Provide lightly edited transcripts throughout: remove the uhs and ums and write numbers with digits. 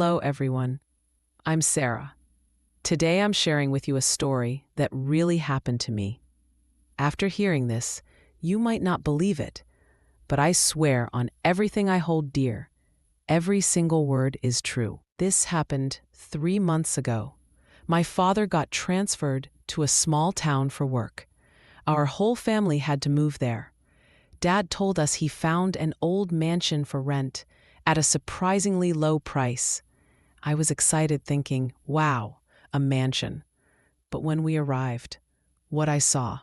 Hello, everyone. I'm Sarah. Today I'm sharing with you a story that really happened to me. After hearing this, you might not believe it, but I swear on everything I hold dear, every single word is true. This happened 3 months ago. My father got transferred to a small town for work. Our whole family had to move there. Dad told us he found an old mansion for rent at a surprisingly low price. I was excited thinking, wow, a mansion. But when we arrived, what I saw.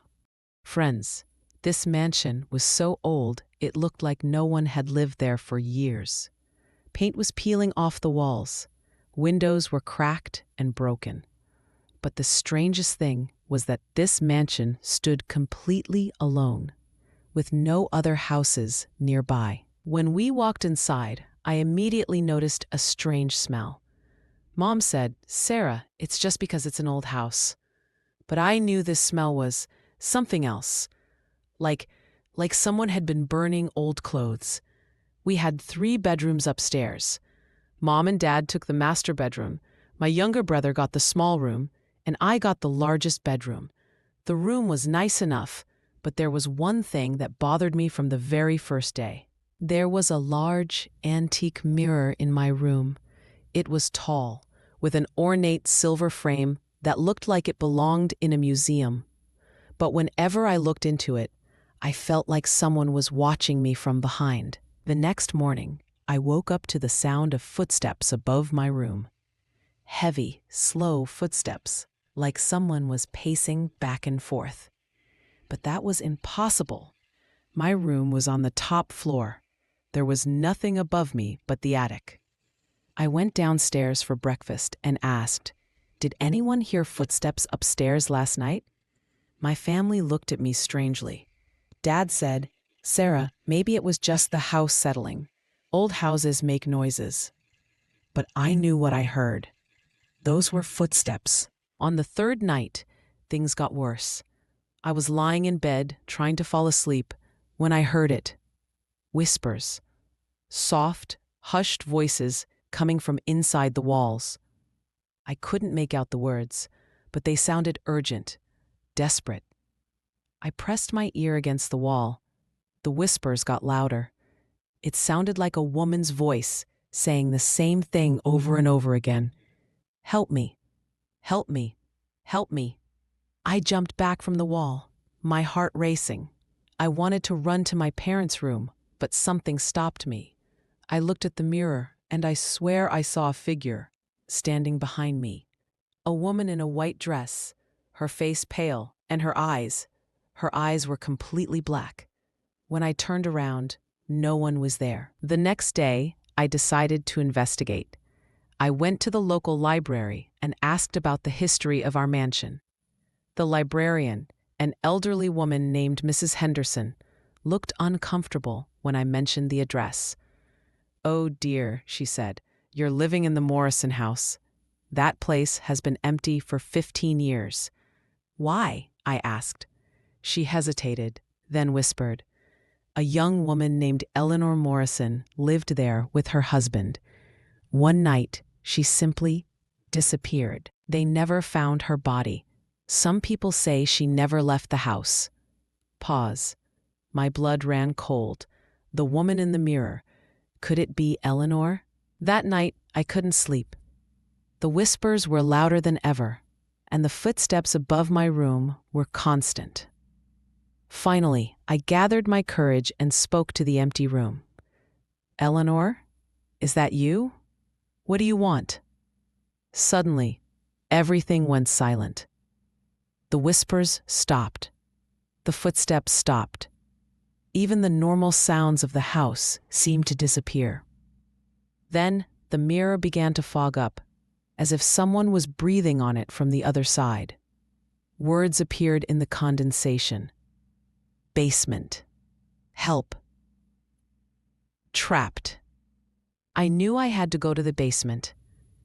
Friends, this mansion was so old it looked like no one had lived there for years. Paint was peeling off the walls. Windows were cracked and broken. But the strangest thing was that this mansion stood completely alone, with no other houses nearby. When we walked inside, I immediately noticed a strange smell. Mom said, "Sarah, it's just because it's an old house." But I knew this smell was something else, like someone had been burning old clothes. We had 3 bedrooms upstairs. Mom and Dad took the master bedroom, my younger brother got the small room, and I got the largest bedroom. The room was nice enough, but there was one thing that bothered me from the very first day. There was a large, antique mirror in my room. It was tall, with an ornate silver frame that looked like it belonged in a museum. But whenever I looked into it, I felt like someone was watching me from behind. The next morning, I woke up to the sound of footsteps above my room. Heavy, slow footsteps, like someone was pacing back and forth. But that was impossible. My room was on the top floor. There was nothing above me but the attic. I went downstairs for breakfast and asked, "Did anyone hear footsteps upstairs last night?" My family looked at me strangely. Dad said, "Sarah, maybe it was just the house settling. Old houses make noises." But I knew what I heard. Those were footsteps. On the 3rd night, things got worse. I was lying in bed, trying to fall asleep, when I heard it. Whispers. Soft, hushed voices coming from inside the walls. I couldn't make out the words, but they sounded urgent, desperate. I pressed my ear against the wall. The whispers got louder. It sounded like a woman's voice, saying the same thing over and over again. "Help me. Help me. Help me." I jumped back from the wall, my heart racing. I wanted to run to my parents' room, but something stopped me. I looked at the mirror, and I swear I saw a figure standing behind me. A woman in a white dress, her face pale, and her eyes were completely black. When I turned around, no one was there. The next day, I decided to investigate. I went to the local library and asked about the history of our mansion. The librarian, an elderly woman named Mrs. Henderson, looked uncomfortable when I mentioned the address. "Oh dear," she said, "you're living in the Morrison house. That place has been empty for 15 years. "Why?" I asked. She hesitated, then whispered, "A young woman named Eleanor Morrison lived there with her husband. One night, she simply disappeared. They never found her body. Some people say she never left the house." Pause. My blood ran cold. The woman in the mirror. Could it be Eleanor? That night, I couldn't sleep. The whispers were louder than ever, and the footsteps above my room were constant. Finally, I gathered my courage and spoke to the empty room. "Eleanor, is that you? What do you want?" Suddenly, everything went silent. The whispers stopped. The footsteps stopped. Even the normal sounds of the house seemed to disappear. Then the mirror began to fog up, as if someone was breathing on it from the other side. Words appeared in the condensation. Basement. Help. Trapped. I knew I had to go to the basement.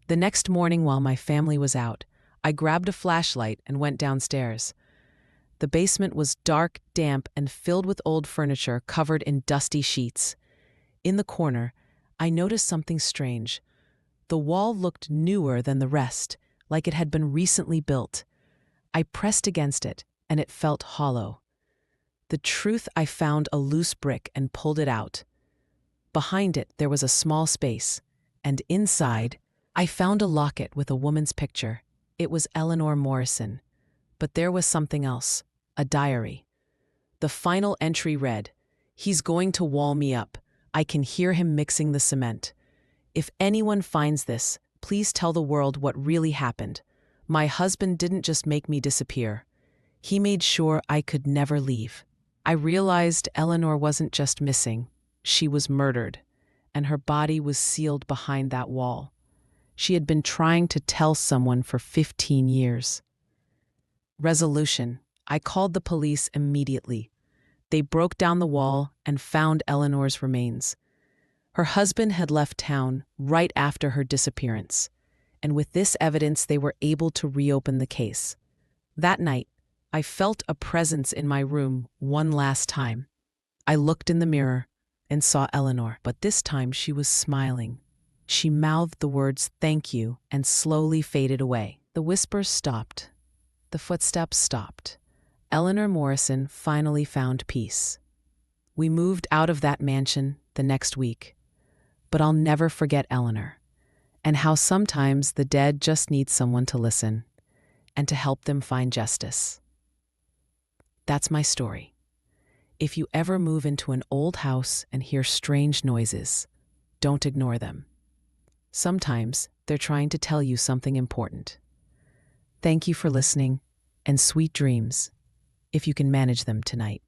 The next morning while my family was out, I grabbed a flashlight and went downstairs. The basement was dark, damp, and filled with old furniture covered in dusty sheets. In the corner, I noticed something strange. The wall looked newer than the rest, like it had been recently built. I pressed against it, and it felt hollow. The truth, I found a loose brick and pulled it out. Behind it, there was a small space, and inside, I found a locket with a woman's picture. It was Eleanor Morrison. But there was something else, a diary. The final entry read, "He's going to wall me up. I can hear him mixing the cement. If anyone finds this, please tell the world what really happened. My husband didn't just make me disappear. He made sure I could never leave." I realized Eleanor wasn't just missing, she was murdered, and her body was sealed behind that wall. She had been trying to tell someone for 15 years. Resolution. I called the police immediately. They broke down the wall and found Eleanor's remains. Her husband had left town right after her disappearance, and with this evidence they were able to reopen the case. That night, I felt a presence in my room one last time. I looked in the mirror and saw Eleanor, but this time she was smiling. She mouthed the words "thank you" and slowly faded away. The whispers stopped. The footsteps stopped. Eleanor Morrison finally found peace. We moved out of that mansion the next week. But I'll never forget Eleanor, and how sometimes the dead just need someone to listen and to help them find justice. That's my story. If you ever move into an old house and hear strange noises, don't ignore them. Sometimes they're trying to tell you something important. Thank you for listening, and sweet dreams, if you can manage them tonight.